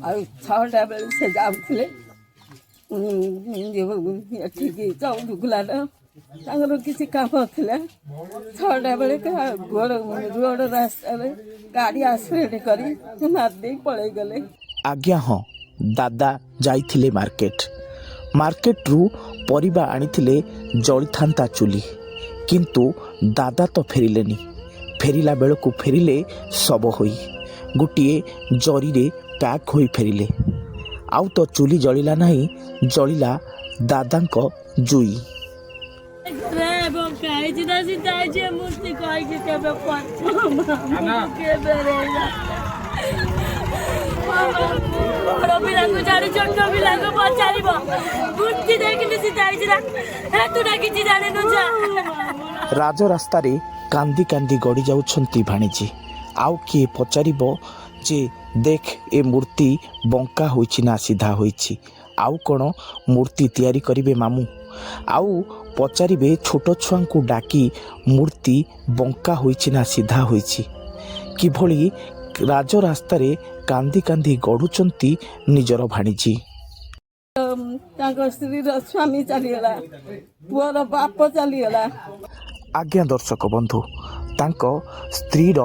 ଆଉ 6ଟା ବେଳେ ସେ ଯାଉଥିଲେ ଏଠିକି ଚଉଦୁକୁଲାର ତାଙ୍କର କିଛି କାମ ଥିଲା। 6ଟା ବେଳେ ରୋଡ ରାସ୍ତାରେ ଗାଡ଼ି ଆକ୍ସିଡେଣ୍ଟ କରି ମାରିଦେଇ ପଳେଇ ଗଲେ। ଆଜ୍ଞା ହଁ, ଦାଦା ଯାଇଥିଲେ ମାର୍କେଟରୁ ପରିବା ଆଣିଥିଲେ ଜଳିଥାନ୍ତା ଚୁଲି, କିନ୍ତୁ ଦାଦା ତ ଫେରିଲେନି। ଫେରିଲା ବେଳକୁ ଫେରିଲେ ଶବ ହୋଇ, ଗୋଟିଏ ଜରିରେ ପ୍ୟାକ୍ ହୋଇ ଫେରିଲେ। ଆଉ ତ ଚୁଲି ଜଳିଲା ନାହିଁ, ଜଳିଲା ଦାଦାଙ୍କ ଜୁଇ। ରାଜରାସ୍ତାରେ କାନ୍ଦି କାନ୍ଦି ଗଡ଼ି ଯାଉଛନ୍ତି ଭାଣିଜୀ। ଆଉ କିଏ ପଚାରିବ ଯେ ଦେଖ ଏ ମୂର୍ତ୍ତି ବଙ୍କା ହୋଇଛି ନା ସିଧା ହୋଇଛି? ଆଉ କ'ଣ ମୂର୍ତ୍ତି ତିଆରି କରିବେ ମାମୁଁ? ଆଉ ପଚାରିବେ ଛୋଟ ଛୁଆଙ୍କୁ ଡାକି ମୂର୍ତ୍ତି ବଙ୍କା ହୋଇଛି ନା ସିଧା ହୋଇଛି? କିଭଳି ରାଜରାସ୍ତାରେ କାନ୍ଦି କାନ୍ଦି ଗଡ଼ୁଛନ୍ତି ନିଜର ଭାଣିଜୀ। ତାଙ୍କ ସ୍ତ୍ରୀର ସ୍ୱାମୀ ଚାଲିଗଲା, ପୁଅର ବାପ ଚାଲିଗଲା। ଆଜ୍ଞା ଦର୍ଶକ ବନ୍ଧୁ, ତାଙ୍କ ସ୍ତ୍ରୀର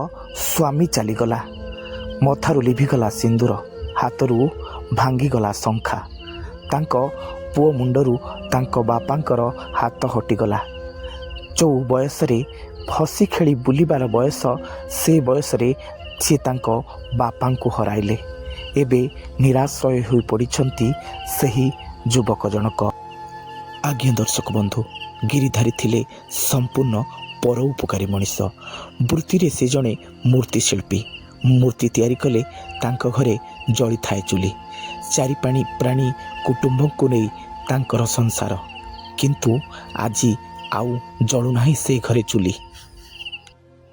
ସ୍ୱାମୀ ଚାଲିଗଲା। ମଥାରୁ ଲିଭିଗଲା ସିନ୍ଦୁର, ହାତରୁ ଭାଙ୍ଗିଗଲା ଶଙ୍ଖା। ତାଙ୍କ ପୁଅ ମୁଣ୍ଡରୁ ତାଙ୍କ ବାପାଙ୍କର ହାତ ହଟିଗଲା। ଯେଉଁ ବୟସରେ ହସି ଖେଳି ବୁଲିବାର ବୟସ, ସେ ବୟସରେ ସେ ତାଙ୍କ ବାପାଙ୍କୁ ହରାଇଲେ। ଏବେ ନିରାଶ୍ରୟ ହୋଇ ପଡ଼ିଛନ୍ତି ସେହି ଯୁବକ ଜଣକ। ଆଜ୍ଞା ଦର୍ଶକ ବନ୍ଧୁ, ଗିରିଧାରୀ ଥିଲେ ସମ୍ପୂର୍ଣ୍ଣ ପରୋପକାରୀ ମଣିଷ। ବୃତ୍ତିରେ ସେ ଜଣେ ମୂର୍ତ୍ତି ଶିଳ୍ପୀ। ମୂର୍ତ୍ତି ତିଆରି କଲେ ତାଙ୍କ ଘରେ ଜଳିଥାଏ ଚୁଲି। ଚାରି ପ୍ରାଣୀ କୁଟୁମ୍ବଙ୍କୁ ନେଇ ତାଙ୍କର ସଂସାର। କିନ୍ତୁ ଆଜି ଆଉ ଜଳୁନାହିଁ ସେ ଘରେ ଚୁଲି।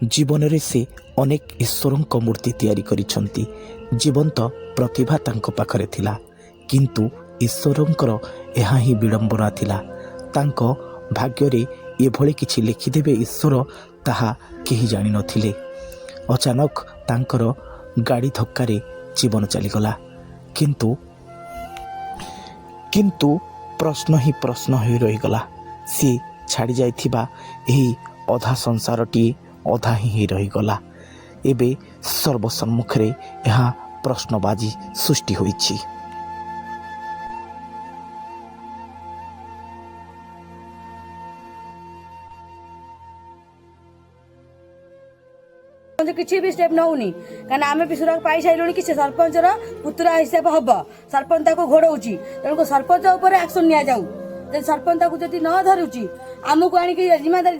ଜୀବନରେ ସେ ଅନେକ ଈଶ୍ୱରଙ୍କ ମୂର୍ତ୍ତି ତିଆରି କରିଛନ୍ତି। ଜୀବନ୍ତ ପ୍ରତିଭା ତାଙ୍କ ପାଖରେ ଥିଲା, କିନ୍ତୁ ଈଶ୍ୱରଙ୍କର ଏହା ହିଁ ବିଡ଼ମ୍ବନା ଥିଲା। ତାଙ୍କ ଭାଗ୍ୟରେ ଏଭଳି କିଛି ଲେଖିଦେବେ ଈଶ୍ୱର, ତାହା କେହି ଜାଣିନଥିଲେ। ଅଚାନକ ତାଙ୍କର ଗାଡ଼ି ଧକ୍କାରେ ଜୀବନ ଚାଲିଗଲା। କିନ୍ତୁ ପ୍ରଶ୍ନ ହିଁ ପ୍ରଶ୍ନ ହୋଇ ରହିଗଲା। ସିଏ ଛାଡ଼ି ଯାଇଥିବା ଏହି ଅଧା ସଂସାରଟିଏ ଅଧା ହିଁ ରହିଗଲା। ଏବେ ସର୍ବସମ୍ମୁଖରେ ଏହା ପ୍ରଶ୍ନବାଚୀ ସୃଷ୍ଟି ହୋଇଛି। କିଛି ବି ଷ୍ଟେପ୍ ନେଉନି, କାରଣ ଆମେ ବି ସୁରକ୍ଷା ପାଇସାରିଲୁଣି କି ସେ ସରପଞ୍ଚର ପୁତୁରା ହିସାବ ହବ। ସରପଞ୍ଚ ତାକୁ ଘୋଡ଼ଉଛି, ତେଣୁ ସରପଞ୍ଚ ଉପରେ ଆକ୍ସନ ନିଆଯାଉ। ସରପଞ୍ଚ ତାକୁ ଯଦି ନ ଧରୁଛି, ଆମକୁ ଆଣିକି ଜିମ୍ମାଦାରୀ